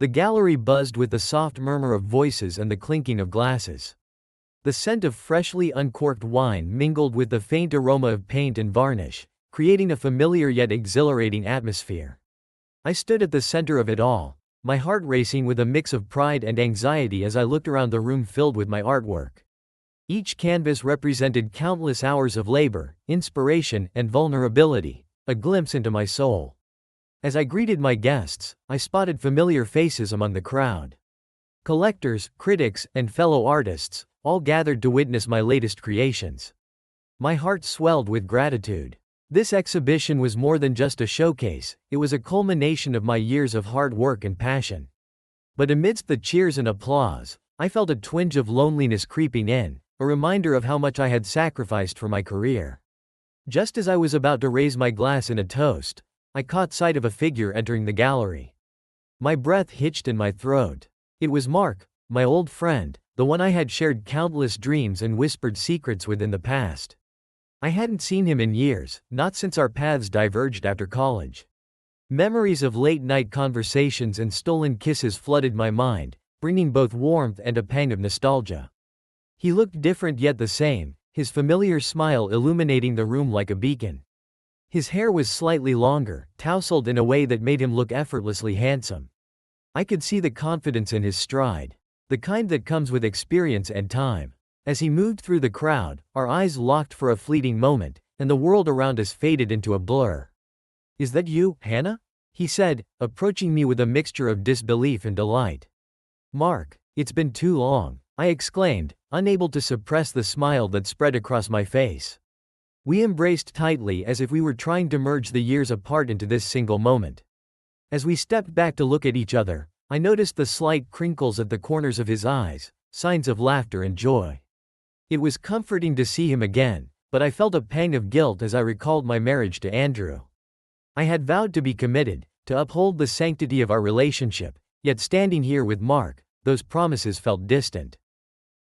The gallery buzzed with the soft murmur of voices and the clinking of glasses. The scent of freshly uncorked wine mingled with the faint aroma of paint and varnish, creating a familiar yet exhilarating atmosphere. I stood at the center of it all, my heart racing with a mix of pride and anxiety as I looked around the room filled with my artwork. Each canvas represented countless hours of labor, inspiration, and vulnerability, a glimpse into my soul. As I greeted my guests, I spotted familiar faces among the crowd. Collectors, critics, and fellow artists, all gathered to witness my latest creations. My heart swelled with gratitude. This exhibition was more than just a showcase, it was a culmination of my years of hard work and passion. But amidst the cheers and applause, I felt a twinge of loneliness creeping in, a reminder of how much I had sacrificed for my career. Just as I was about to raise my glass in a toast, I caught sight of a figure entering the gallery. My breath hitched in my throat. It was Mark, my old friend, the one I had shared countless dreams and whispered secrets with in the past. I hadn't seen him in years, not since our paths diverged after college. Memories of late-night conversations and stolen kisses flooded my mind, bringing both warmth and a pang of nostalgia. He looked different yet the same, his familiar smile illuminating the room like a beacon. His hair was slightly longer, tousled in a way that made him look effortlessly handsome. I could see the confidence in his stride, the kind that comes with experience and time. As he moved through the crowd, our eyes locked for a fleeting moment, and the world around us faded into a blur. "Is that you, Hannah?" he said, approaching me with a mixture of disbelief and delight. "Mark, it's been too long," I exclaimed, unable to suppress the smile that spread across my face. We embraced tightly as if we were trying to merge the years apart into this single moment. As we stepped back to look at each other, I noticed the slight crinkles at the corners of his eyes, signs of laughter and joy. It was comforting to see him again, but I felt a pang of guilt as I recalled my marriage to Andrew. I had vowed to be committed, to uphold the sanctity of our relationship, yet standing here with Mark, those promises felt distant.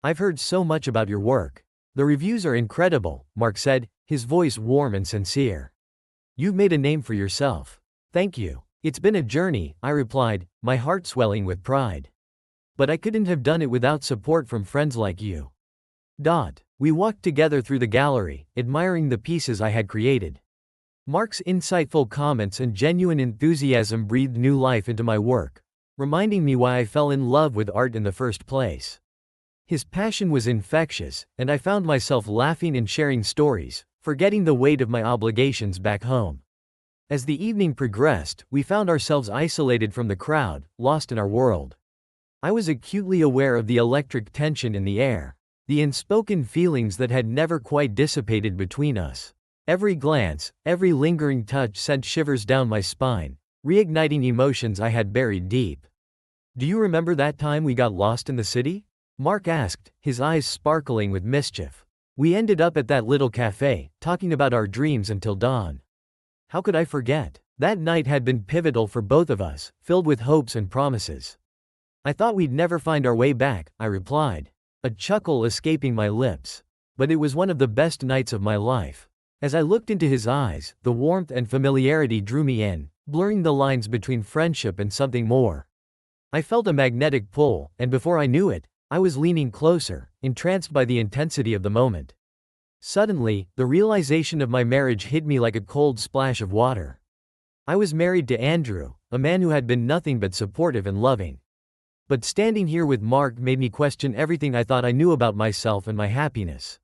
"I've heard so much about your work. The reviews are incredible," Mark said, his voice warm and sincere. "You've made a name for yourself." "Thank you. It's been a journey," I replied, my heart swelling with pride. "But I couldn't have done it without support from friends like you." We walked together through the gallery, admiring the pieces I had created. Mark's insightful comments and genuine enthusiasm breathed new life into my work, reminding me why I fell in love with art in the first place. His passion was infectious, and I found myself laughing and sharing stories, forgetting the weight of my obligations back home. As the evening progressed, we found ourselves isolated from the crowd, lost in our world. I was acutely aware of the electric tension in the air, the unspoken feelings that had never quite dissipated between us. Every glance, every lingering touch sent shivers down my spine, reigniting emotions I had buried deep. "Do you remember that time we got lost in the city?" Mark asked, his eyes sparkling with mischief. "We ended up at that little cafe, talking about our dreams until dawn." How could I forget? That night had been pivotal for both of us, filled with hopes and promises. "I thought we'd never find our way back," I replied, a chuckle escaping my lips. "But it was one of the best nights of my life." As I looked into his eyes, the warmth and familiarity drew me in, blurring the lines between friendship and something more. I felt a magnetic pull, and before I knew it, I was leaning closer, entranced by the intensity of the moment. Suddenly, the realization of my marriage hit me like a cold splash of water. I was married to Andrew, a man who had been nothing but supportive and loving. But standing here with Mark made me question everything I thought I knew about myself and my happiness.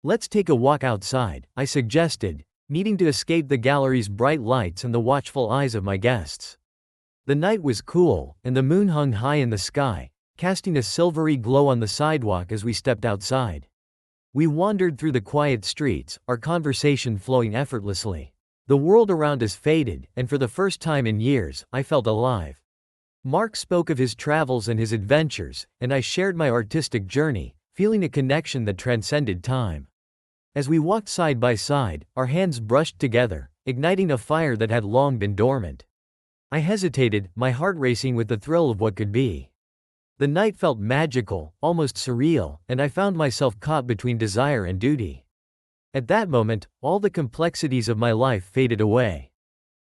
"Let's take a walk outside," I suggested, needing to escape the gallery's bright lights and the watchful eyes of my guests. The night was cool, and the moon hung high in the sky, casting a silvery glow on the sidewalk as we stepped outside. We wandered through the quiet streets, our conversation flowing effortlessly. The world around us faded, and for the first time in years, I felt alive. Mark spoke of his travels and his adventures, and I shared my artistic journey, feeling a connection that transcended time. As we walked side by side, our hands brushed together, igniting a fire that had long been dormant. I hesitated, my heart racing with the thrill of what could be. The night felt magical, almost surreal, and I found myself caught between desire and duty. At that moment, all the complexities of my life faded away.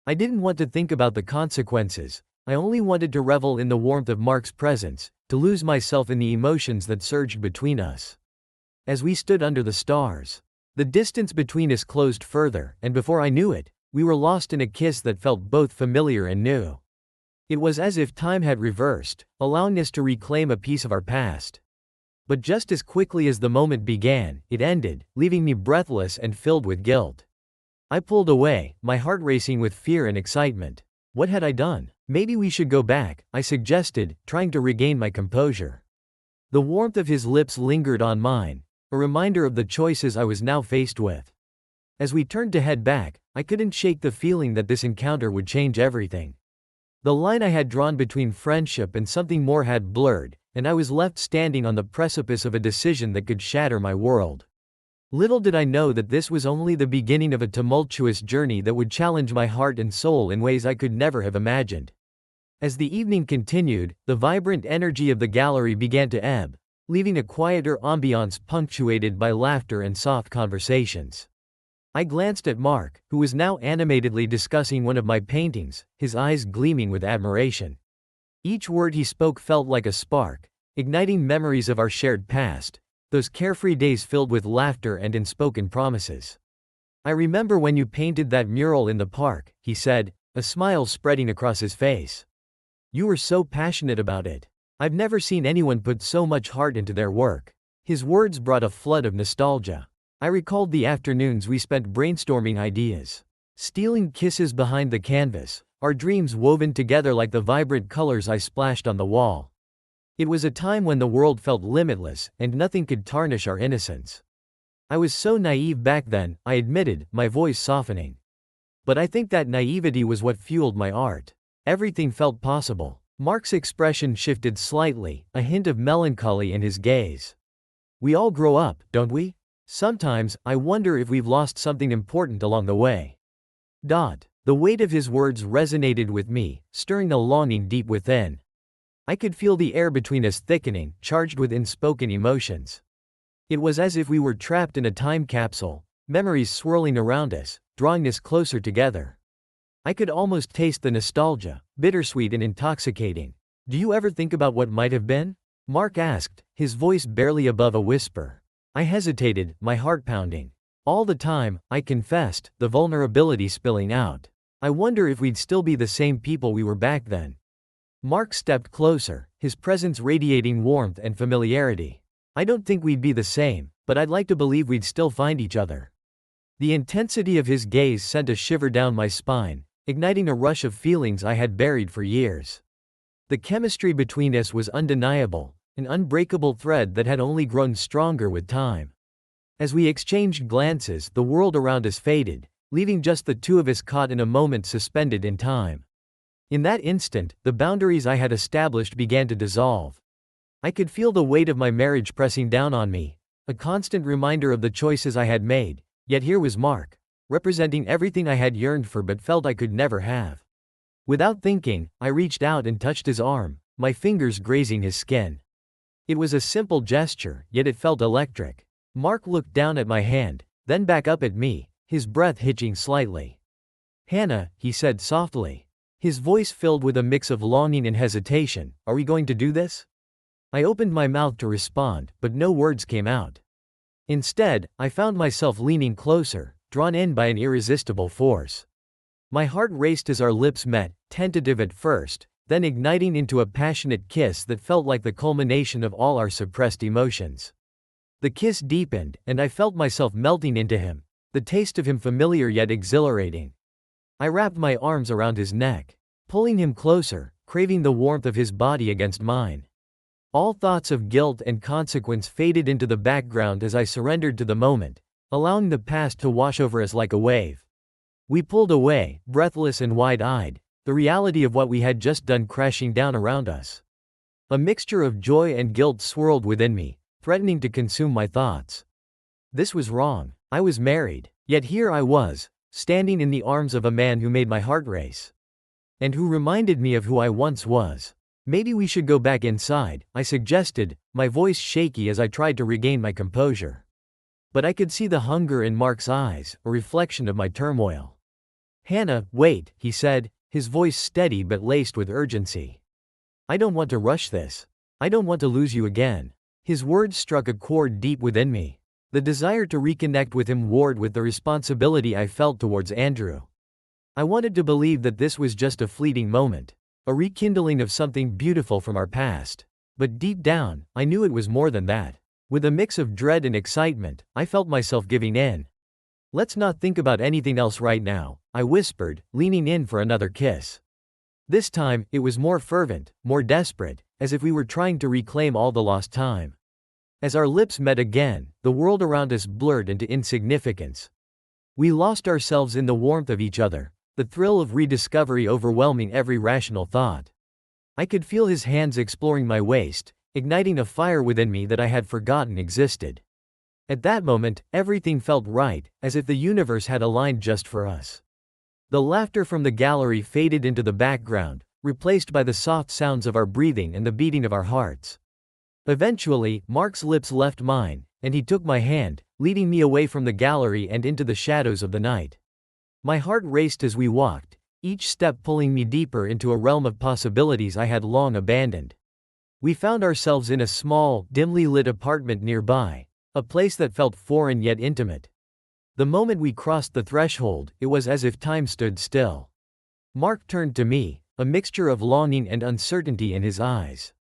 I didn't want to think about the consequences, I only wanted to revel in the warmth of Mark's presence, to lose myself in the emotions that surged between us. As we stood under the stars, the distance between us closed further, and before I knew it, we were lost in a kiss that felt both familiar and new. It was as if time had reversed, allowing us to reclaim a piece of our past. But just as quickly as the moment began, it ended, leaving me breathless and filled with guilt. I pulled away, my heart racing with fear and excitement. What had I done? Maybe we should go back, I suggested, trying to regain my composure. The warmth of his lips lingered on mine, a reminder of the choices I was now faced with. As we turned to head back, I couldn't shake the feeling that this encounter would change everything. The line I had drawn between friendship and something more had blurred, and I was left standing on the precipice of a decision that could shatter my world. Little did I know that this was only the beginning of a tumultuous journey that would challenge my heart and soul in ways I could never have imagined. As the evening continued, the vibrant energy of the gallery began to ebb, leaving a quieter ambiance punctuated by laughter and soft conversations. I glanced at Mark, who was now animatedly discussing one of my paintings, his eyes gleaming with admiration. Each word he spoke felt like a spark, igniting memories of our shared past, those carefree days filled with laughter and unspoken promises. "I remember when you painted that mural in the park," he said, a smile spreading across his face. "You were so passionate about it. I've never seen anyone put so much heart into their work." His words brought a flood of nostalgia. I recalled the afternoons we spent brainstorming ideas, stealing kisses behind the canvas, our dreams woven together like the vibrant colors I splashed on the wall. It was a time when the world felt limitless, and nothing could tarnish our innocence. I was so naive back then, I admitted, my voice softening. But I think that naivety was what fueled my art. Everything felt possible. Mark's expression shifted slightly, a hint of melancholy in his gaze. "We all grow up, don't we? Sometimes, I wonder if we've lost something important along the way." The weight of his words resonated with me, stirring a longing deep within. I could feel the air between us thickening, charged with unspoken emotions. It was as if we were trapped in a time capsule, memories swirling around us, drawing us closer together. I could almost taste the nostalgia, bittersweet and intoxicating. "Do you ever think about what might have been?" Mark asked, his voice barely above a whisper. I hesitated, my heart pounding. All the time, I confessed, the vulnerability spilling out. "I wonder if we'd still be the same people we were back then." Mark stepped closer, his presence radiating warmth and familiarity. "I don't think we'd be the same, but I'd like to believe we'd still find each other." The intensity of his gaze sent a shiver down my spine, igniting a rush of feelings I had buried for years. The chemistry between us was undeniable, an unbreakable thread that had only grown stronger with time. As we exchanged glances, the world around us faded, leaving just the two of us caught in a moment suspended in time. In that instant, the boundaries I had established began to dissolve. I could feel the weight of my marriage pressing down on me, a constant reminder of the choices I had made, yet here was Mark, representing everything I had yearned for but felt I could never have. Without thinking, I reached out and touched his arm, my fingers grazing his skin. It was a simple gesture, yet it felt electric. Mark looked down at my hand, then back up at me, his breath hitching slightly. "Hannah," he said softly, his voice filled with a mix of longing and hesitation, "are we going to do this?" I opened my mouth to respond, but no words came out. Instead, I found myself leaning closer, drawn in by an irresistible force. My heart raced as our lips met, tentative at first, then igniting into a passionate kiss that felt like the culmination of all our suppressed emotions. The kiss deepened, and I felt myself melting into him, the taste of him familiar yet exhilarating. I wrapped my arms around his neck, pulling him closer, craving the warmth of his body against mine. All thoughts of guilt and consequence faded into the background as I surrendered to the moment, allowing the past to wash over us like a wave. We pulled away, breathless and wide-eyed, the reality of what we had just done crashing down around us. A mixture of joy and guilt swirled within me, threatening to consume my thoughts. This was wrong. I was married, yet here I was, standing in the arms of a man who made my heart race. And who reminded me of who I once was. "Maybe we should go back inside," I suggested, my voice shaky as I tried to regain my composure. But I could see the hunger in Mark's eyes, a reflection of my turmoil. "Hannah, wait," he said, his voice steady but laced with urgency. "I don't want to rush this. I don't want to lose you again." His words struck a chord deep within me. The desire to reconnect with him warred with the responsibility I felt towards Andrew. I wanted to believe that this was just a fleeting moment, a rekindling of something beautiful from our past. But deep down, I knew it was more than that. With a mix of dread and excitement, I felt myself giving in. "Let's not think about anything else right now," I whispered, leaning in for another kiss. This time, it was more fervent, more desperate, as if we were trying to reclaim all the lost time. As our lips met again, the world around us blurred into insignificance. We lost ourselves in the warmth of each other, the thrill of rediscovery overwhelming every rational thought. I could feel his hands exploring my waist, igniting a fire within me that I had forgotten existed. At that moment, everything felt right, as if the universe had aligned just for us. The laughter from the gallery faded into the background, replaced by the soft sounds of our breathing and the beating of our hearts. Eventually, Mark's lips left mine, and he took my hand, leading me away from the gallery and into the shadows of the night. My heart raced as we walked, each step pulling me deeper into a realm of possibilities I had long abandoned. We found ourselves in a small, dimly lit apartment nearby, a place that felt foreign yet intimate. The moment we crossed the threshold, it was as if time stood still. Mark turned to me, a mixture of longing and uncertainty in his eyes.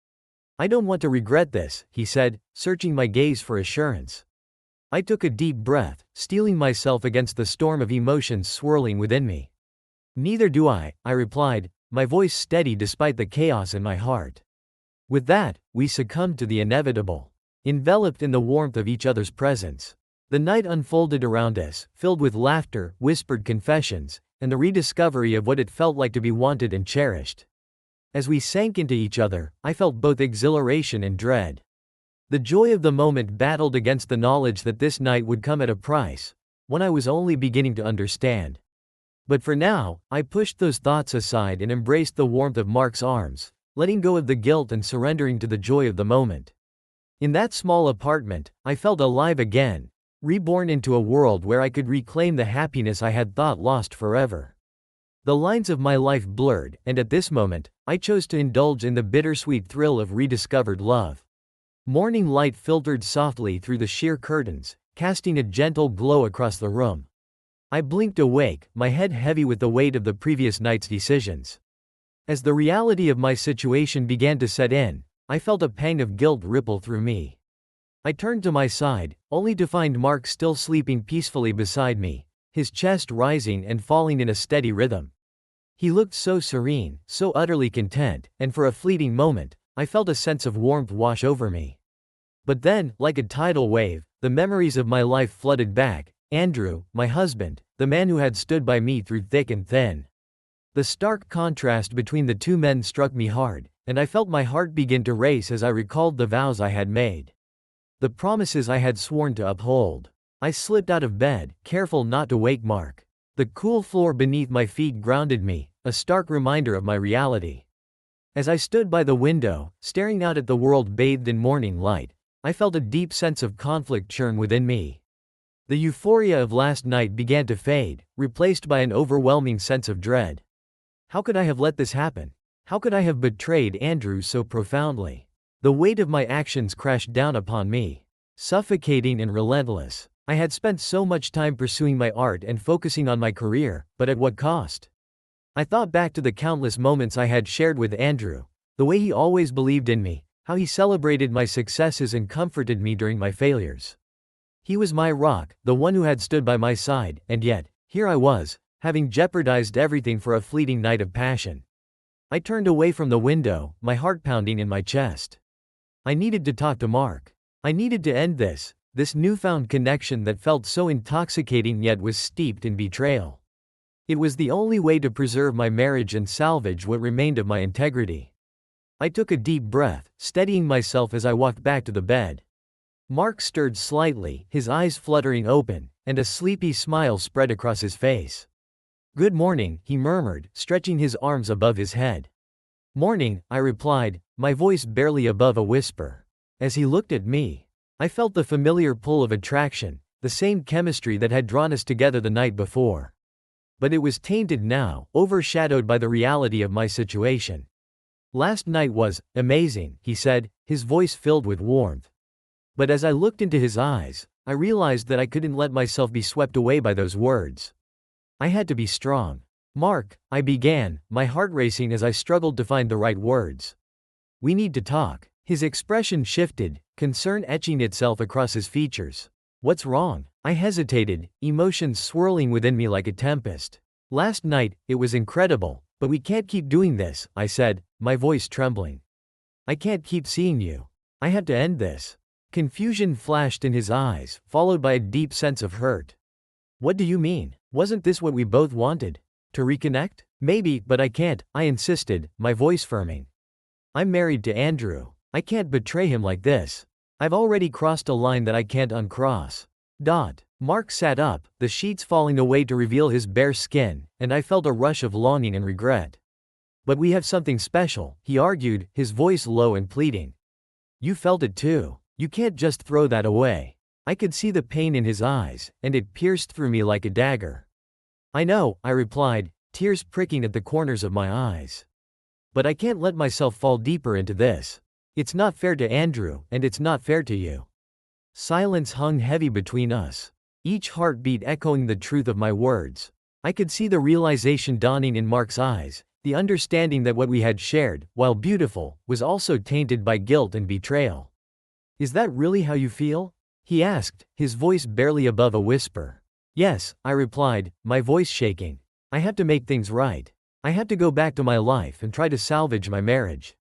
"I don't want to regret this," he said, searching my gaze for assurance. I took a deep breath, steeling myself against the storm of emotions swirling within me. "Neither do I replied, my voice steady despite the chaos in my heart. With that, we succumbed to the inevitable, enveloped in the warmth of each other's presence. The night unfolded around us, filled with laughter, whispered confessions, and the rediscovery of what it felt like to be wanted and cherished. As we sank into each other, I felt both exhilaration and dread. The joy of the moment battled against the knowledge that this night would come at a price, one I was only beginning to understand. But for now, I pushed those thoughts aside and embraced the warmth of Mark's arms, letting go of the guilt and surrendering to the joy of the moment. In that small apartment, I felt alive again, reborn into a world where I could reclaim the happiness I had thought lost forever. The lines of my life blurred, and at this moment, I chose to indulge in the bittersweet thrill of rediscovered love. Morning light filtered softly through the sheer curtains, casting a gentle glow across the room. I blinked awake, my head heavy with the weight of the previous night's decisions. As the reality of my situation began to set in, I felt a pang of guilt ripple through me. I turned to my side, only to find Mark still sleeping peacefully beside me, his chest rising and falling in a steady rhythm. He looked so serene, so utterly content, and for a fleeting moment, I felt a sense of warmth wash over me. But then, like a tidal wave, the memories of my life flooded back. Andrew, my husband, the man who had stood by me through thick and thin. The stark contrast between the two men struck me hard, and I felt my heart begin to race as I recalled the vows I had made. The promises I had sworn to uphold. I slipped out of bed, careful not to wake Mark. The cool floor beneath my feet grounded me, a stark reminder of my reality. As I stood by the window, staring out at the world bathed in morning light, I felt a deep sense of conflict churn within me. The euphoria of last night began to fade, replaced by an overwhelming sense of dread. How could I have let this happen? How could I have betrayed Andrew so profoundly? The weight of my actions crashed down upon me, suffocating and relentless. I had spent so much time pursuing my art and focusing on my career, but at what cost? I thought back to the countless moments I had shared with Andrew, the way he always believed in me, how he celebrated my successes and comforted me during my failures. He was my rock, the one who had stood by my side, and yet, here I was, having jeopardized everything for a fleeting night of passion. I turned away from the window, my heart pounding in my chest. I needed to talk to Mark. I needed to end this newfound connection that felt so intoxicating yet was steeped in betrayal. It was the only way to preserve my marriage and salvage what remained of my integrity. I took a deep breath, steadying myself as I walked back to the bed. Mark stirred slightly, his eyes fluttering open, and a sleepy smile spread across his face. "Good morning," he murmured, stretching his arms above his head. "Morning," I replied, my voice barely above a whisper. As he looked at me, I felt the familiar pull of attraction, the same chemistry that had drawn us together the night before. But it was tainted now, overshadowed by the reality of my situation. "Last night was amazing," he said, his voice filled with warmth. But as I looked into his eyes, I realized that I couldn't let myself be swept away by those words. I had to be strong. "Mark," I began, my heart racing as I struggled to find the right words. "We need to talk." His expression shifted, concern etching itself across his features. "What's wrong?" I hesitated, emotions swirling within me like a tempest. "Last night, it was incredible, but we can't keep doing this," I said, my voice trembling. "I can't keep seeing you. I have to end this." Confusion flashed in his eyes, followed by a deep sense of hurt. "What do you mean? Wasn't this what we both wanted? To reconnect?" "Maybe, but I can't," I insisted, my voice firming. "I'm married to Andrew. I can't betray him like this. I've already crossed a line that I can't uncross." Mark sat up, the sheets falling away to reveal his bare skin, and I felt a rush of longing and regret. "But we have something special," he argued, his voice low and pleading. "You felt it too. You can't just throw that away." I could see the pain in his eyes, and it pierced through me like a dagger. "I know," I replied, tears pricking at the corners of my eyes. "But I can't let myself fall deeper into this. It's not fair to Andrew, and it's not fair to you." Silence hung heavy between us, each heartbeat echoing the truth of my words. I could see the realization dawning in Mark's eyes, the understanding that what we had shared, while beautiful, was also tainted by guilt and betrayal. "Is that really how you feel?" he asked, his voice barely above a whisper. "Yes," I replied, my voice shaking. "I have to make things right. I have to go back to my life and try to salvage my marriage.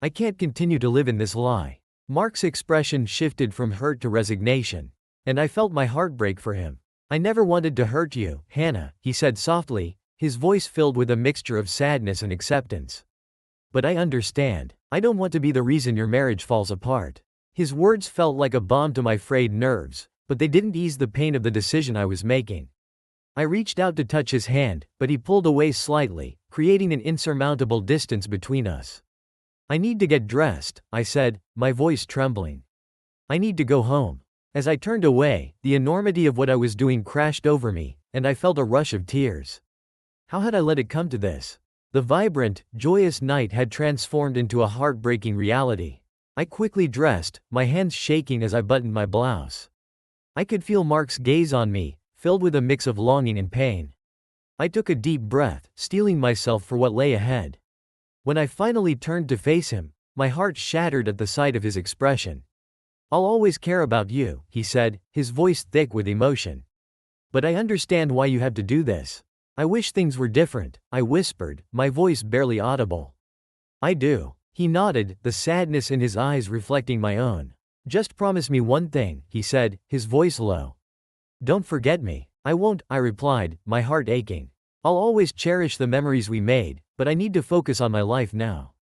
I can't continue to live in this lie." Mark's expression shifted from hurt to resignation, and I felt my heart break for him. "I never wanted to hurt you, Hannah," he said softly, his voice filled with a mixture of sadness and acceptance. "But I understand. I don't want to be the reason your marriage falls apart." His words felt like a balm to my frayed nerves, but they didn't ease the pain of the decision I was making. I reached out to touch his hand, but he pulled away slightly, creating an insurmountable distance between us. "I need to get dressed," I said, my voice trembling. "I need to go home." As I turned away, the enormity of what I was doing crashed over me, and I felt a rush of tears. How had I let it come to this? The vibrant, joyous night had transformed into a heartbreaking reality. I quickly dressed, my hands shaking as I buttoned my blouse. I could feel Mark's gaze on me, filled with a mix of longing and pain. I took a deep breath, steeling myself for what lay ahead. When I finally turned to face him, my heart shattered at the sight of his expression. "I'll always care about you," he said, his voice thick with emotion. "But I understand why you have to do this." "I wish things were different," I whispered, my voice barely audible. "I do." He nodded, the sadness in his eyes reflecting my own. "Just promise me one thing," he said, his voice low. "Don't forget me." "I won't," I replied, my heart aching. "I'll always cherish the memories we made, but I need to focus on my life now."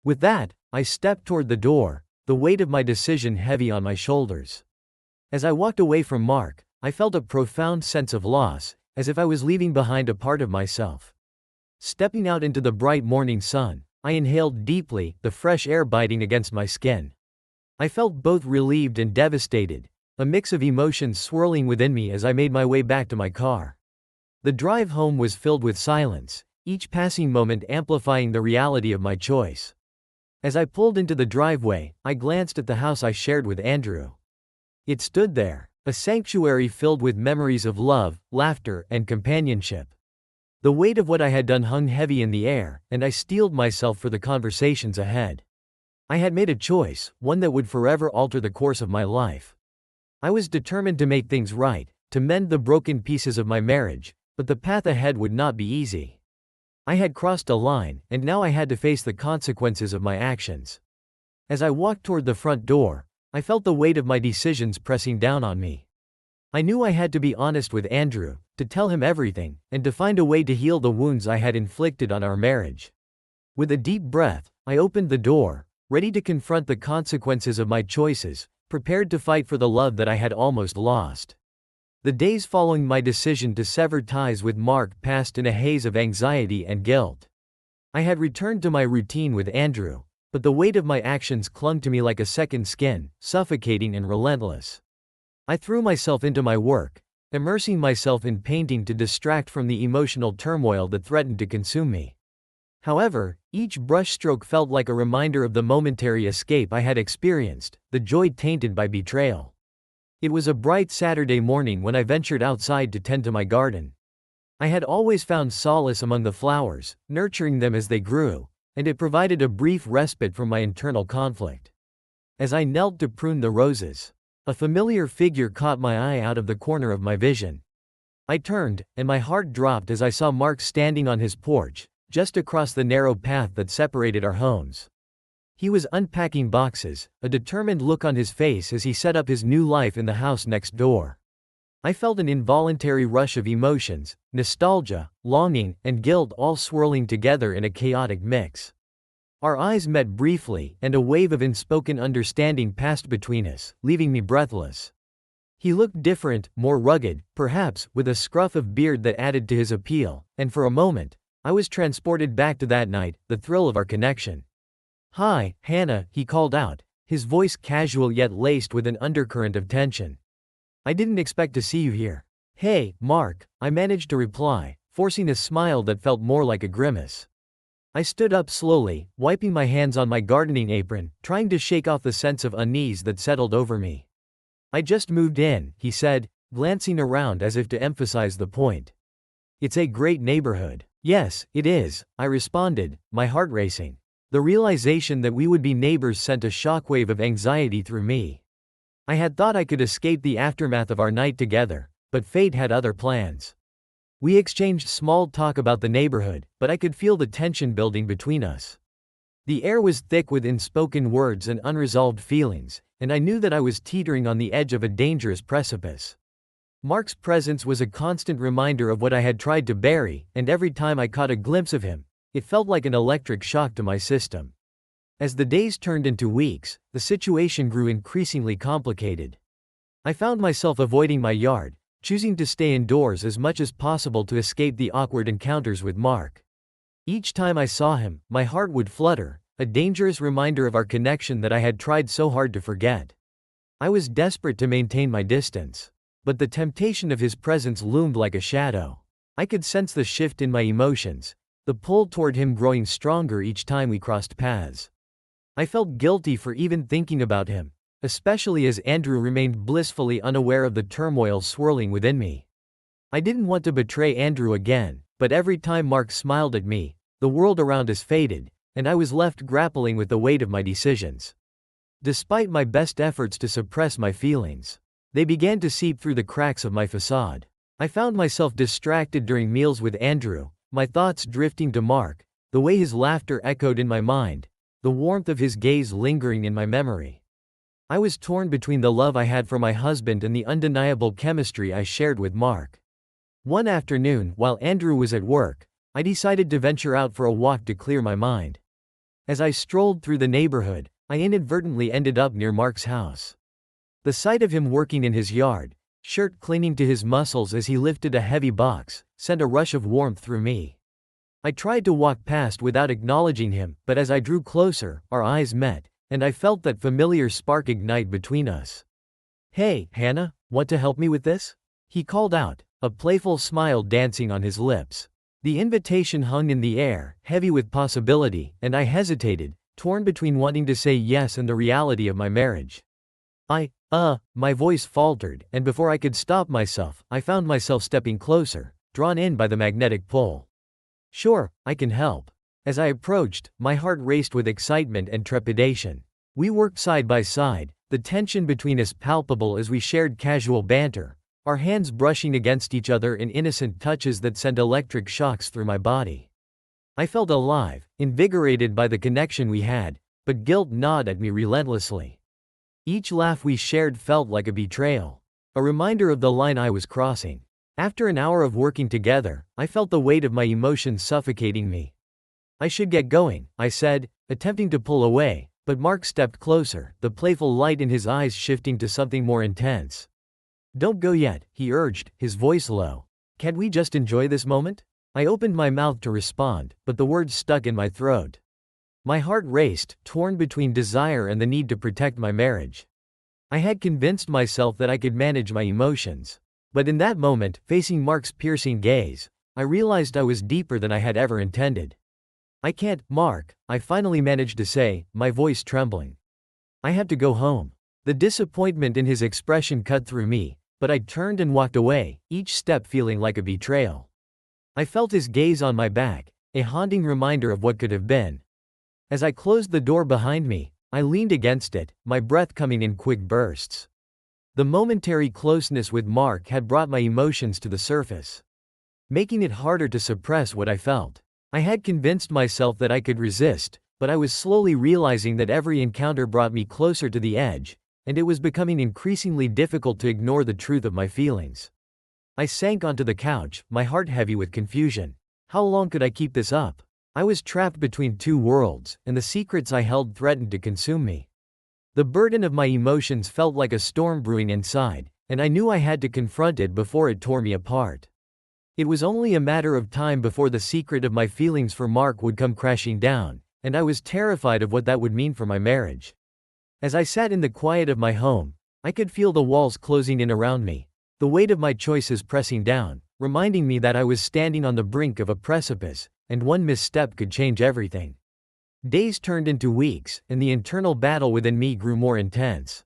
With that, I stepped toward the door, the weight of my decision heavy on my shoulders. As I walked away from Mark, I felt a profound sense of loss, as if I was leaving behind a part of myself. Stepping out into the bright morning sun, I inhaled deeply, the fresh air biting against my skin. I felt both relieved and devastated, a mix of emotions swirling within me as I made my way back to my car. The drive home was filled with silence, each passing moment amplifying the reality of my choice. As I pulled into the driveway, I glanced at the house I shared with Andrew. It stood there, a sanctuary filled with memories of love, laughter, and companionship. The weight of what I had done hung heavy in the air, and I steeled myself for the conversations ahead. I had made a choice, one that would forever alter the course of my life. I was determined to make things right, to mend the broken pieces of my marriage, but the path ahead would not be easy. I had crossed a line, and now I had to face the consequences of my actions. As I walked toward the front door, I felt the weight of my decisions pressing down on me. I knew I had to be honest with Andrew, to tell him everything, and to find a way to heal the wounds I had inflicted on our marriage. With a deep breath, I opened the door, ready to confront the consequences of my choices, prepared to fight for the love that I had almost lost. The days following my decision to sever ties with Mark passed in a haze of anxiety and guilt. I had returned to my routine with Andrew, but the weight of my actions clung to me like a second skin, suffocating and relentless. I threw myself into my work, immersing myself in painting to distract from the emotional turmoil that threatened to consume me. However, each brushstroke felt like a reminder of the momentary escape I had experienced, the joy tainted by betrayal. It was a bright Saturday morning when I ventured outside to tend to my garden. I had always found solace among the flowers, nurturing them as they grew, and it provided a brief respite from my internal conflict. As I knelt to prune the roses, a familiar figure caught my eye out of the corner of my vision. I turned, and my heart dropped as I saw Mark standing on his porch, just across the narrow path that separated our homes. He was unpacking boxes, a determined look on his face as he set up his new life in the house next door. I felt an involuntary rush of emotions, nostalgia, longing, and guilt all swirling together in a chaotic mix. Our eyes met briefly, and a wave of unspoken understanding passed between us, leaving me breathless. He looked different, more rugged, perhaps, with a scruff of beard that added to his appeal, and for a moment, I was transported back to that night, the thrill of our connection. "Hi, Hannah," he called out, his voice casual yet laced with an undercurrent of tension. "I didn't expect to see you here." "Hey, Mark," I managed to reply, forcing a smile that felt more like a grimace. I stood up slowly, wiping my hands on my gardening apron, trying to shake off the sense of unease that settled over me. "I just moved in," he said, glancing around as if to emphasize the point. "It's a great neighborhood." "Yes, it is," I responded, my heart racing. The realization that we would be neighbors sent a shockwave of anxiety through me. I had thought I could escape the aftermath of our night together, but fate had other plans. We exchanged small talk about the neighborhood, but I could feel the tension building between us. The air was thick with unspoken words and unresolved feelings, and I knew that I was teetering on the edge of a dangerous precipice. Mark's presence was a constant reminder of what I had tried to bury, and every time I caught a glimpse of him, it felt like an electric shock to my system. As the days turned into weeks, the situation grew increasingly complicated. I found myself avoiding my yard, choosing to stay indoors as much as possible to escape the awkward encounters with Mark. Each time I saw him, my heart would flutter, a dangerous reminder of our connection that I had tried so hard to forget. I was desperate to maintain my distance, but the temptation of his presence loomed like a shadow. I could sense the shift in my emotions, the pull toward him growing stronger each time we crossed paths. I felt guilty for even thinking about him, especially as Andrew remained blissfully unaware of the turmoil swirling within me. I didn't want to betray Andrew again, but every time Mark smiled at me, the world around us faded, and I was left grappling with the weight of my decisions. Despite my best efforts to suppress my feelings, they began to seep through the cracks of my facade. I found myself distracted during meals with Andrew, my thoughts drifting to Mark, the way his laughter echoed in my mind, the warmth of his gaze lingering in my memory. I was torn between the love I had for my husband and the undeniable chemistry I shared with Mark. One afternoon, while Andrew was at work, I decided to venture out for a walk to clear my mind. As I strolled through the neighborhood, I inadvertently ended up near Mark's house. The sight of him working in his yard, shirt clinging to his muscles as he lifted a heavy box, sent a rush of warmth through me. I tried to walk past without acknowledging him, but as I drew closer, our eyes met, and I felt that familiar spark ignite between us. "Hey, Hannah, want to help me with this?" he called out, a playful smile dancing on his lips. The invitation hung in the air, heavy with possibility, and I hesitated, torn between wanting to say yes and the reality of my marriage. My voice faltered, and before I could stop myself, I found myself stepping closer, drawn in by the magnetic pull. "Sure, I can help." As I approached, my heart raced with excitement and trepidation. We worked side by side, the tension between us palpable as we shared casual banter, our hands brushing against each other in innocent touches that sent electric shocks through my body. I felt alive, invigorated by the connection we had, but guilt gnawed at me relentlessly. Each laugh we shared felt like a betrayal, a reminder of the line I was crossing. After an hour of working together, I felt the weight of my emotions suffocating me. "I should get going," I said, attempting to pull away, but Mark stepped closer, the playful light in his eyes shifting to something more intense. "Don't go yet," he urged, his voice low. "Can't we just enjoy this moment?" I opened my mouth to respond, but the words stuck in my throat. My heart raced, torn between desire and the need to protect my marriage. I had convinced myself that I could manage my emotions. But in that moment, facing Mark's piercing gaze, I realized I was deeper than I had ever intended. "I can't, Mark," I finally managed to say, my voice trembling. "I have to go home." The disappointment in his expression cut through me, but I turned and walked away, each step feeling like a betrayal. I felt his gaze on my back, a haunting reminder of what could have been. As I closed the door behind me, I leaned against it, my breath coming in quick bursts. The momentary closeness with Mark had brought my emotions to the surface, making it harder to suppress what I felt. I had convinced myself that I could resist, but I was slowly realizing that every encounter brought me closer to the edge, and it was becoming increasingly difficult to ignore the truth of my feelings. I sank onto the couch, my heart heavy with confusion. How long could I keep this up? I was trapped between two worlds, and the secrets I held threatened to consume me. The burden of my emotions felt like a storm brewing inside, and I knew I had to confront it before it tore me apart. It was only a matter of time before the secret of my feelings for Mark would come crashing down, and I was terrified of what that would mean for my marriage. As I sat in the quiet of my home, I could feel the walls closing in around me, the weight of my choices pressing down, reminding me that I was standing on the brink of a precipice, and one misstep could change everything. Days turned into weeks, and the internal battle within me grew more intense.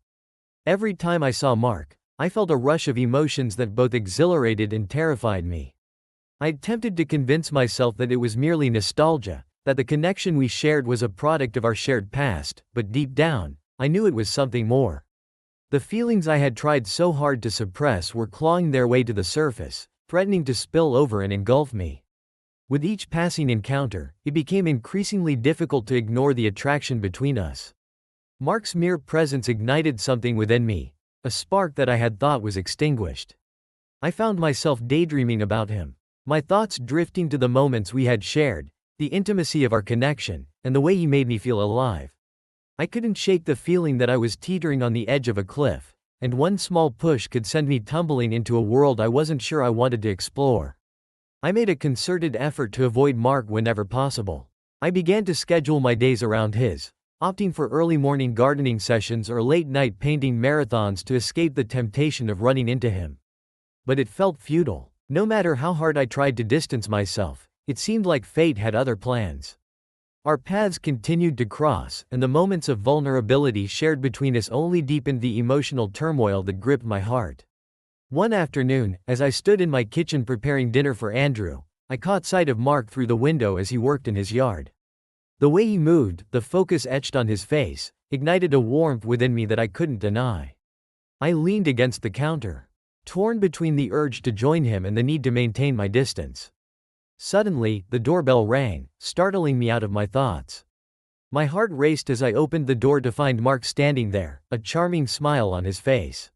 Every time I saw Mark, I felt a rush of emotions that both exhilarated and terrified me. I attempted to convince myself that it was merely nostalgia, that the connection we shared was a product of our shared past, but deep down, I knew it was something more. The feelings I had tried so hard to suppress were clawing their way to the surface, threatening to spill over and engulf me. With each passing encounter, it became increasingly difficult to ignore the attraction between us. Mark's mere presence ignited something within me, a spark that I had thought was extinguished. I found myself daydreaming about him, my thoughts drifting to the moments we had shared, the intimacy of our connection, and the way he made me feel alive. I couldn't shake the feeling that I was teetering on the edge of a cliff, and one small push could send me tumbling into a world I wasn't sure I wanted to explore. I made a concerted effort to avoid Mark whenever possible. I began to schedule my days around his, opting for early morning gardening sessions or late night painting marathons to escape the temptation of running into him. But it felt futile. No matter how hard I tried to distance myself, it seemed like fate had other plans. Our paths continued to cross, and the moments of vulnerability shared between us only deepened the emotional turmoil that gripped my heart. One afternoon, as I stood in my kitchen preparing dinner for Andrew, I caught sight of Mark through the window as he worked in his yard. The way he moved, the focus etched on his face, ignited a warmth within me that I couldn't deny. I leaned against the counter, torn between the urge to join him and the need to maintain my distance. Suddenly, the doorbell rang, startling me out of my thoughts. My heart raced as I opened the door to find Mark standing there, a charming smile on his face.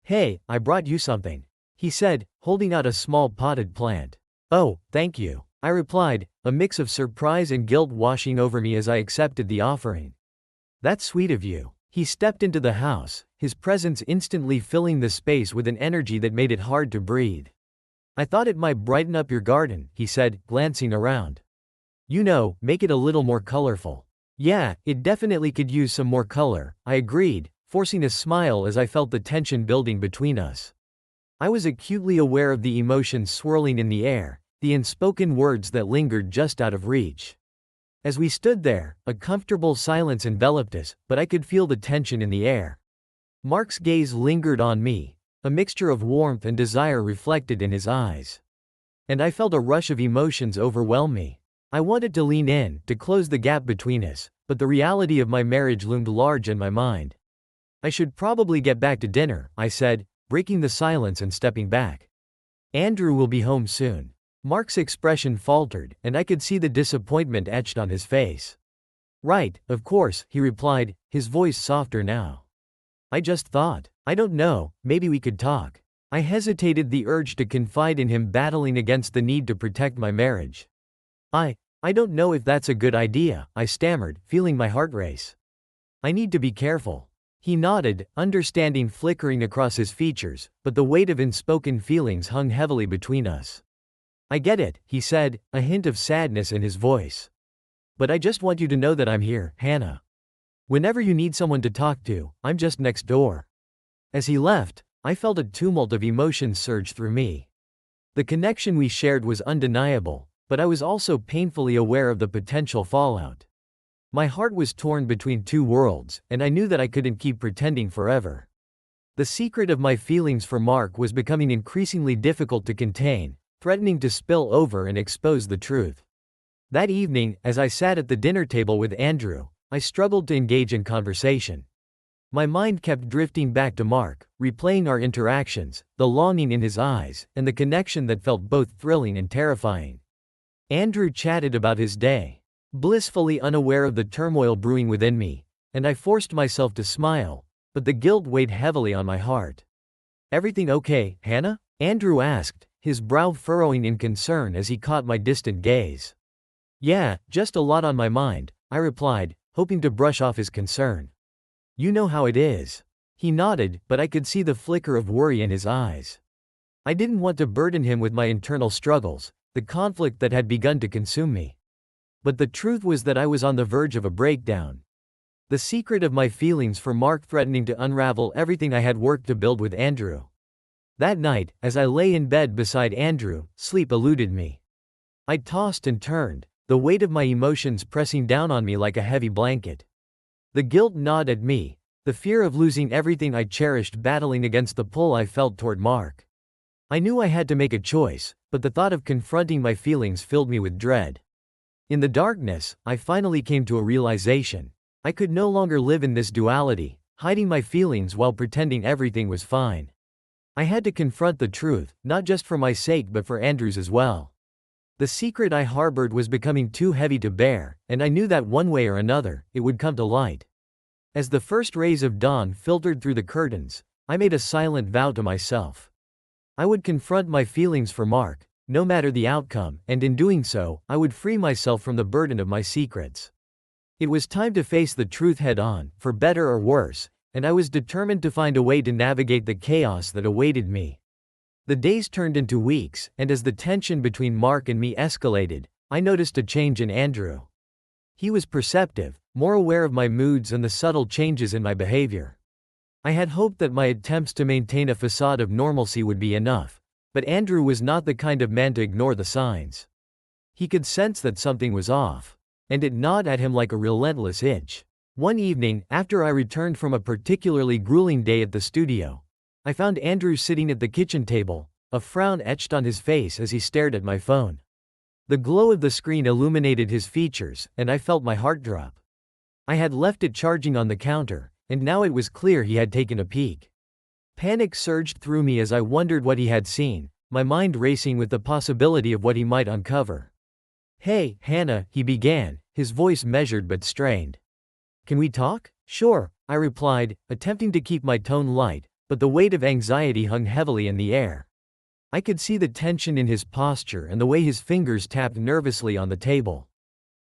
"Hey, I brought you something," he said, holding out a small potted plant. "Oh, thank you," I replied, a mix of surprise and guilt washing over me as I accepted the offering. "That's sweet of you." He stepped into the house, his presence instantly filling the space with an energy that made it hard to breathe. "I thought it might brighten up your garden," he said, glancing around. "You know, make it a little more colorful." "Yeah, it definitely could use some more color," I agreed, forcing a smile as I felt the tension building between us. I was acutely aware of the emotions swirling in the air, the unspoken words that lingered just out of reach. As we stood there, a comfortable silence enveloped us, but I could feel the tension in the air. Mark's gaze lingered on me, a mixture of warmth and desire reflected in his eyes. And I felt a rush of emotions overwhelm me. I wanted to lean in, to close the gap between us, but the reality of my marriage loomed large in my mind. "I should probably get back to dinner," I said, breaking the silence and stepping back. "Andrew will be home soon." Mark's expression faltered, and I could see the disappointment etched on his face. "Right, of course," he replied, his voice softer now. "I just thought, I don't know, maybe we could talk." I hesitated, the urge to confide in him battling against the need to protect my marriage. I don't know if that's a good idea," I stammered, feeling my heart race. "I need to be careful." He nodded, understanding flickering across his features, but the weight of unspoken feelings hung heavily between us. "I get it," he said, a hint of sadness in his voice. "But I just want you to know that I'm here, Hannah. Whenever you need someone to talk to, I'm just next door." As he left, I felt a tumult of emotions surge through me. The connection we shared was undeniable, but I was also painfully aware of the potential fallout. My heart was torn between two worlds, and I knew that I couldn't keep pretending forever. The secret of my feelings for Mark was becoming increasingly difficult to contain, threatening to spill over and expose the truth. That evening, as I sat at the dinner table with Andrew, I struggled to engage in conversation. My mind kept drifting back to Mark, replaying our interactions, the longing in his eyes, and the connection that felt both thrilling and terrifying. Andrew chatted about his day, blissfully unaware of the turmoil brewing within me, and I forced myself to smile, but the guilt weighed heavily on my heart. "Everything okay, Hannah?" Andrew asked, his brow furrowing in concern as he caught my distant gaze. "Yeah, just a lot on my mind," I replied, hoping to brush off his concern. "You know how it is." He nodded, but I could see the flicker of worry in his eyes. I didn't want to burden him with my internal struggles, the conflict that had begun to consume me. But the truth was that I was on the verge of a breakdown. The secret of my feelings for Mark threatening to unravel everything I had worked to build with Andrew. That night, as I lay in bed beside Andrew, sleep eluded me. I tossed and turned, the weight of my emotions pressing down on me like a heavy blanket. The guilt gnawed at me, the fear of losing everything I cherished battling against the pull I felt toward Mark. I knew I had to make a choice, but the thought of confronting my feelings filled me with dread. In the darkness, I finally came to a realization. I could no longer live in this duality, hiding my feelings while pretending everything was fine. I had to confront the truth, not just for my sake but for Andrew's as well. The secret I harbored was becoming too heavy to bear, and I knew that one way or another, it would come to light. As the first rays of dawn filtered through the curtains, I made a silent vow to myself. I would confront my feelings for Mark, no matter the outcome, and in doing so, I would free myself from the burden of my secrets. It was time to face the truth head-on, for better or worse, and I was determined to find a way to navigate the chaos that awaited me. The days turned into weeks, and as the tension between Mark and me escalated, I noticed a change in Andrew. He was perceptive, more aware of my moods and the subtle changes in my behavior. I had hoped that my attempts to maintain a facade of normalcy would be enough, but Andrew was not the kind of man to ignore the signs. He could sense that something was off, and it gnawed at him like a relentless itch. One evening, after I returned from a particularly grueling day at the studio, I found Andrew sitting at the kitchen table, a frown etched on his face as he stared at my phone. The glow of the screen illuminated his features, and I felt my heart drop. I had left it charging on the counter, and now it was clear he had taken a peek. Panic surged through me as I wondered what he had seen, my mind racing with the possibility of what he might uncover. "Hey, Hannah," he began, his voice measured but strained. "Can we talk?" "Sure," I replied, attempting to keep my tone light, but the weight of anxiety hung heavily in the air. I could see the tension in his posture and the way his fingers tapped nervously on the table.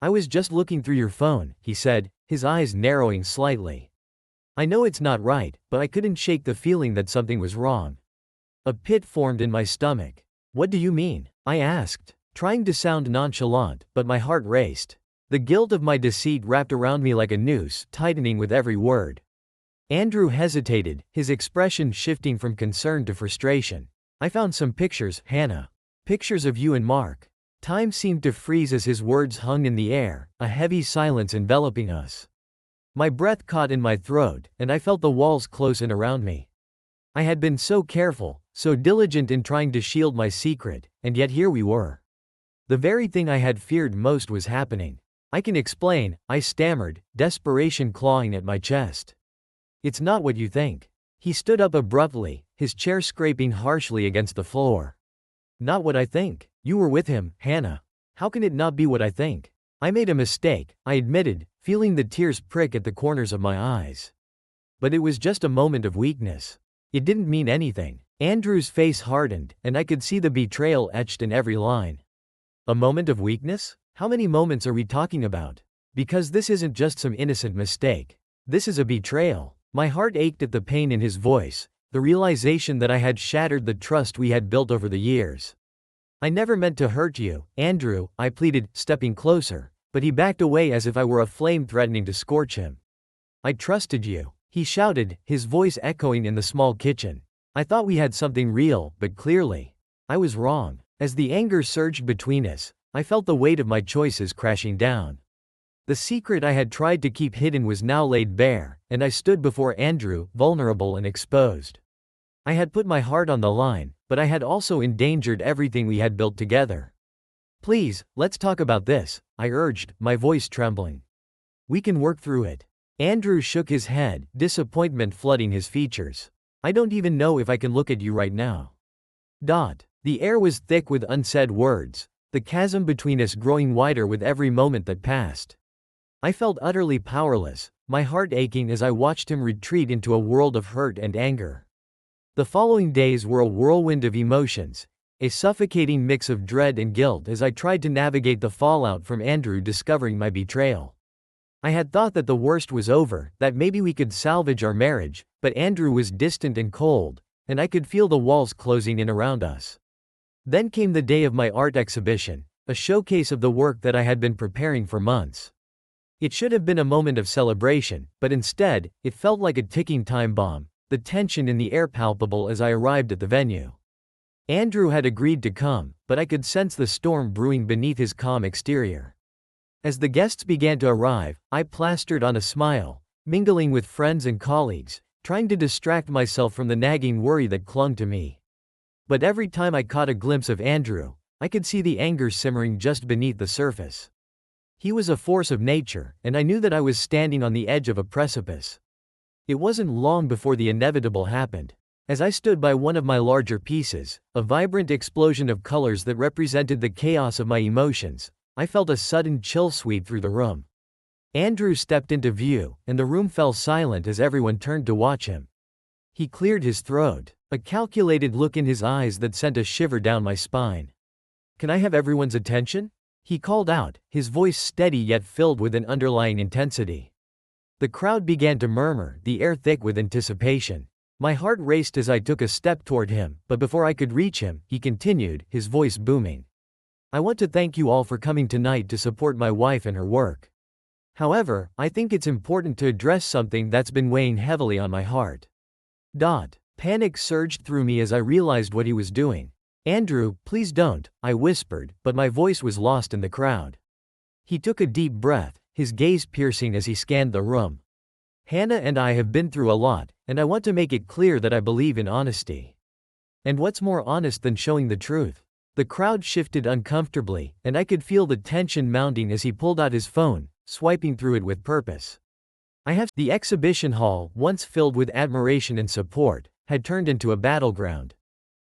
"I was just looking through your phone," he said, his eyes narrowing slightly. I know it's not right, but I couldn't shake the feeling that something was wrong. A pit formed in my stomach. "What do you mean?" I asked, trying to sound nonchalant, but my heart raced. The guilt of my deceit wrapped around me like a noose, tightening with every word. Andrew hesitated, his expression shifting from concern to frustration. "I found some pictures, Hannah. Pictures of you and Mark." Time seemed to freeze as his words hung in the air, a heavy silence enveloping us. My breath caught in my throat, and I felt the walls close in around me. I had been so careful, so diligent in trying to shield my secret, and yet here we were. The very thing I had feared most was happening. "I can explain," I stammered, desperation clawing at my chest. "It's not what you think." He stood up abruptly, his chair scraping harshly against the floor. "Not what I think? You were with him, Hannah. How can it not be what I think?" "I made a mistake," I admitted, feeling the tears prick at the corners of my eyes. "But it was just a moment of weakness. It didn't mean anything." Andrew's face hardened, and I could see the betrayal etched in every line. "A moment of weakness? How many moments are we talking about? Because this isn't just some innocent mistake. This is a betrayal." My heart ached at the pain in his voice, the realization that I had shattered the trust we had built over the years. "I never meant to hurt you, Andrew," I pleaded, stepping closer, but he backed away as if I were a flame threatening to scorch him. "I trusted you," he shouted, his voice echoing in the small kitchen. I thought we had something real, but clearly, I was wrong. As the anger surged between us, I felt the weight of my choices crashing down. The secret I had tried to keep hidden was now laid bare, and I stood before Andrew, vulnerable and exposed. I had put my heart on the line, but I had also endangered everything we had built together. Please, let's talk about this, I urged, my voice trembling. We can work through it. Andrew shook his head, disappointment flooding his features. I don't even know if I can look at you right now. The air was thick with unsaid words, the chasm between us growing wider with every moment that passed. I felt utterly powerless, my heart aching as I watched him retreat into a world of hurt and anger. The following days were a whirlwind of emotions, a suffocating mix of dread and guilt as I tried to navigate the fallout from Andrew discovering my betrayal. I had thought that the worst was over, that maybe we could salvage our marriage, but Andrew was distant and cold, and I could feel the walls closing in around us. Then came the day of my art exhibition, a showcase of the work that I had been preparing for months. It should have been a moment of celebration, but instead, it felt like a ticking time bomb, the tension in the air palpable as I arrived at the venue. Andrew had agreed to come, but I could sense the storm brewing beneath his calm exterior. As the guests began to arrive, I plastered on a smile, mingling with friends and colleagues, trying to distract myself from the nagging worry that clung to me. But every time I caught a glimpse of Andrew, I could see the anger simmering just beneath the surface. He was a force of nature, and I knew that I was standing on the edge of a precipice. It wasn't long before the inevitable happened. As I stood by one of my larger pieces, a vibrant explosion of colors that represented the chaos of my emotions, I felt a sudden chill sweep through the room. Andrew stepped into view, and the room fell silent as everyone turned to watch him. He cleared his throat, a calculated look in his eyes that sent a shiver down my spine. "Can I have everyone's attention?" he called out, his voice steady yet filled with an underlying intensity. The crowd began to murmur, the air thick with anticipation. My heart raced as I took a step toward him, but before I could reach him, he continued, his voice booming. "I want to thank you all for coming tonight to support my wife and her work. However, I think it's important to address something that's been weighing heavily on my heart." Panic surged through me as I realized what he was doing. "Andrew, please don't," I whispered, but my voice was lost in the crowd. He took a deep breath, his gaze piercing as he scanned the room. "Hannah and I have been through a lot, and I want to make it clear that I believe in honesty. And what's more honest than showing the truth?" The crowd shifted uncomfortably, and I could feel the tension mounting as he pulled out his phone, swiping through it with purpose. The exhibition hall, once filled with admiration and support, had turned into a battleground.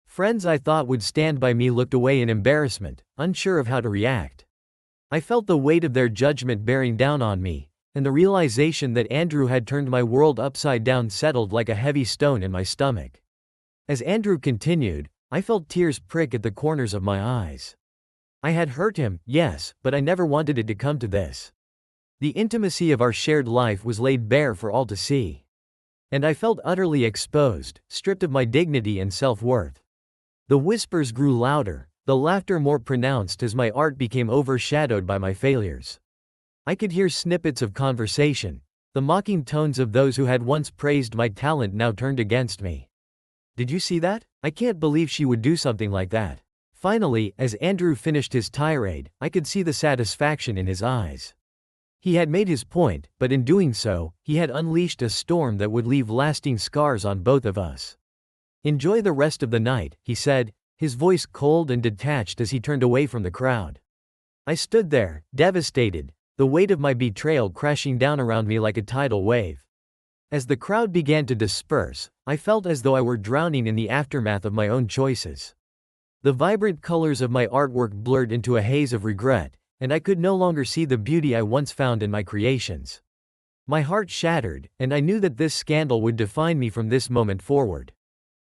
Friends I thought would stand by me looked away in embarrassment, unsure of how to react. I felt the weight of their judgment bearing down on me, and the realization that Andrew had turned my world upside down settled like a heavy stone in my stomach. As Andrew continued, I felt tears prick at the corners of my eyes. I had hurt him, yes, but I never wanted it to come to this. The intimacy of our shared life was laid bare for all to see. And I felt utterly exposed, stripped of my dignity and self-worth. The whispers grew louder, the laughter more pronounced as my art became overshadowed by my failures. I could hear snippets of conversation, the mocking tones of those who had once praised my talent now turned against me. "Did you see that? I can't believe she would do something like that." Finally, as Andrew finished his tirade, I could see the satisfaction in his eyes. He had made his point, but in doing so, he had unleashed a storm that would leave lasting scars on both of us. "Enjoy the rest of the night," he said, his voice cold and detached as he turned away from the crowd. I stood there, devastated, the weight of my betrayal crashing down around me like a tidal wave. As the crowd began to disperse, I felt as though I were drowning in the aftermath of my own choices. The vibrant colors of my artwork blurred into a haze of regret, and I could no longer see the beauty I once found in my creations. My heart shattered, and I knew that this scandal would define me from this moment forward.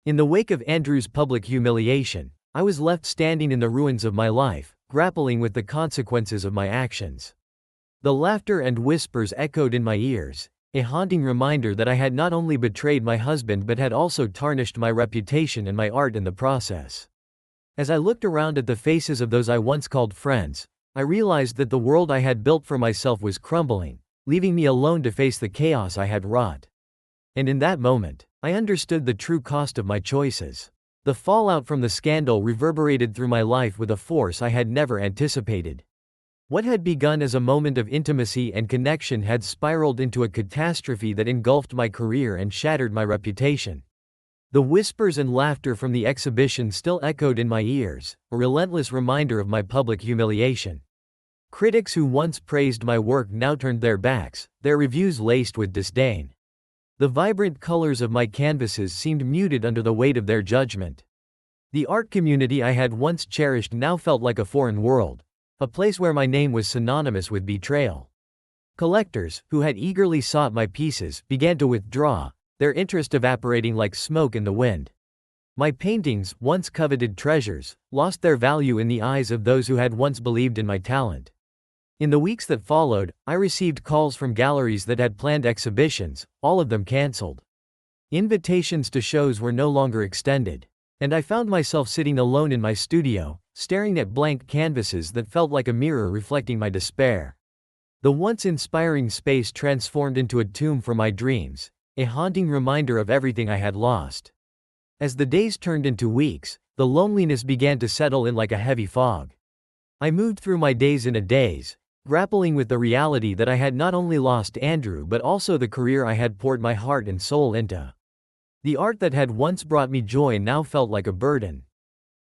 In the wake of Andrew's public humiliation, I was left standing in the ruins of my life, grappling with the consequences of my actions. The laughter and whispers echoed in my ears, a haunting reminder that I had not only betrayed my husband but had also tarnished my reputation and my art in the process. As I looked around at the faces of those I once called friends, I realized that the world I had built for myself was crumbling, leaving me alone to face the chaos I had wrought. And in that moment, I understood the true cost of my choices. The fallout from the scandal reverberated through my life with a force I had never anticipated. What had begun as a moment of intimacy and connection had spiraled into a catastrophe that engulfed my career and shattered my reputation. The whispers and laughter from the exhibition still echoed in my ears, a relentless reminder of my public humiliation. Critics who once praised my work now turned their backs, their reviews laced with disdain. The vibrant colors of my canvases seemed muted under the weight of their judgment. The art community I had once cherished now felt like a foreign world, a place where my name was synonymous with betrayal. Collectors, who had eagerly sought my pieces, began to withdraw, their interest evaporating like smoke in the wind. My paintings, once coveted treasures, lost their value in the eyes of those who had once believed in my talent. In the weeks that followed, I received calls from galleries that had planned exhibitions, all of them cancelled. Invitations to shows were no longer extended, and I found myself sitting alone in my studio, staring at blank canvases that felt like a mirror reflecting my despair. The once inspiring space transformed into a tomb for my dreams, a haunting reminder of everything I had lost. As the days turned into weeks, the loneliness began to settle in like a heavy fog. I moved through my days in a daze, grappling with the reality that I had not only lost Andrew but also the career I had poured my heart and soul into. The art that had once brought me joy now felt like a burden.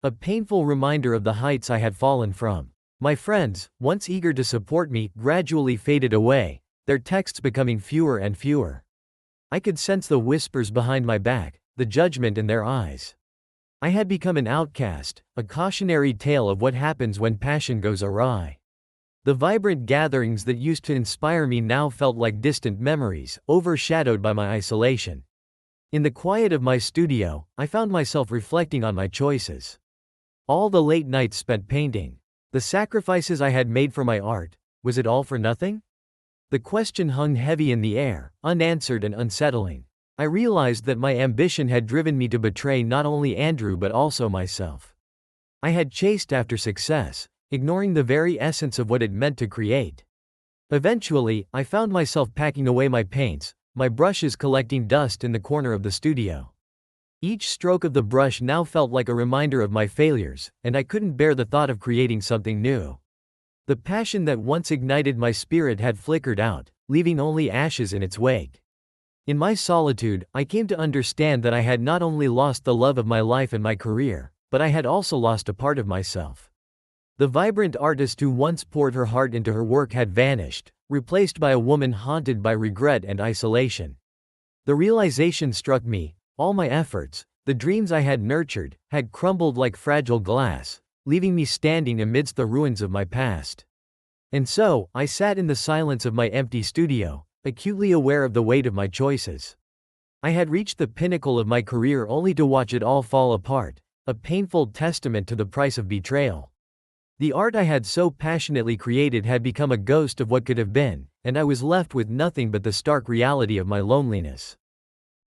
A painful reminder of the heights I had fallen from. My friends, once eager to support me, gradually faded away, their texts becoming fewer and fewer. I could sense the whispers behind my back, the judgment in their eyes. I had become an outcast, a cautionary tale of what happens when passion goes awry. The vibrant gatherings that used to inspire me now felt like distant memories, overshadowed by my isolation. In the quiet of my studio, I found myself reflecting on my choices. All the late nights spent painting, the sacrifices I had made for my art, was it all for nothing? The question hung heavy in the air, unanswered and unsettling. I realized that my ambition had driven me to betray not only Andrew but also myself. I had chased after success, ignoring the very essence of what it meant to create. Eventually, I found myself packing away my paints, my brushes collecting dust in the corner of the studio. Each stroke of the brush now felt like a reminder of my failures, and I couldn't bear the thought of creating something new. The passion that once ignited my spirit had flickered out, leaving only ashes in its wake. In my solitude, I came to understand that I had not only lost the love of my life and my career, but I had also lost a part of myself. The vibrant artist who once poured her heart into her work had vanished, replaced by a woman haunted by regret and isolation. The realization struck me: all my efforts, the dreams I had nurtured, had crumbled like fragile glass, leaving me standing amidst the ruins of my past. And so, I sat in the silence of my empty studio, acutely aware of the weight of my choices. I had reached the pinnacle of my career only to watch it all fall apart, a painful testament to the price of betrayal. The art I had so passionately created had become a ghost of what could have been, and I was left with nothing but the stark reality of my loneliness.